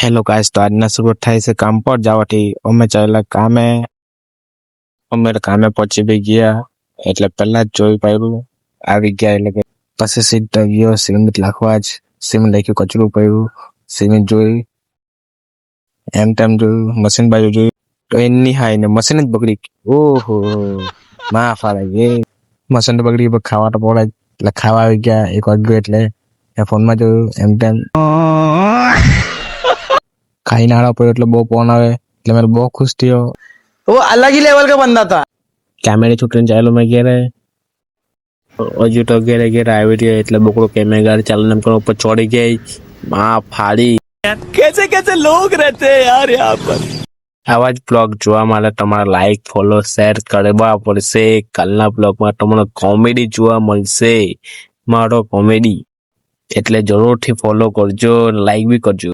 Hello guys, તો આજના શરૂઆત થાય છે કામ પર જવાથી અમે ચાલ્યા કામે. અમે કામે પહોંચી બી ગયા એટલે પહેલા જ જોઈ પાડ્યું આવી ગયા એટલે કે પછી સીધા ગયો સિમેન્ટ લાખવા જ સિમેન્ટ લાખ્યું કચરું પડ્યું સિમેન્ટ જોઈ એમ તેમ જોયું મશીન બાજુ જોયું તો એની હાઈ ને મશીન જ બગડી ઓહો માં ફાળે ગઈ મશીન તો બગડી ખાવા તો પડે એટલે ખાવા આવી ગયા એક વાગ્યો એટલે ફોનમાં જોયું એમ તેમ खाई नाड़ा पर એટલે બહુ ફોન આવે એટલે મેં બહુ ખુશ થયો वो अलग ही लेवल का बंदा था। કેમેરા છૂટીને ચાલો મેં ઘેરે હજુ તો ઘેરે આવી રહ્યો એટલે બકડો કેમેરા ગાડી ચાલીને એમ ઉપર ચોડી ગઈ માં ફાડી कैसे कैसे लोग रहते हैं यार यहाँ पर। આવા જ બ્લોગ જોવા માટે તમારે લાઈક ફોલો શેર કરવા પડશે. કાલના બ્લોગમાં તમને કોમેડી જોવા મળશે, મારો કોમેડી, એટલે જરૂરથી ફોલો કરજો, લાઈક બી કરજો.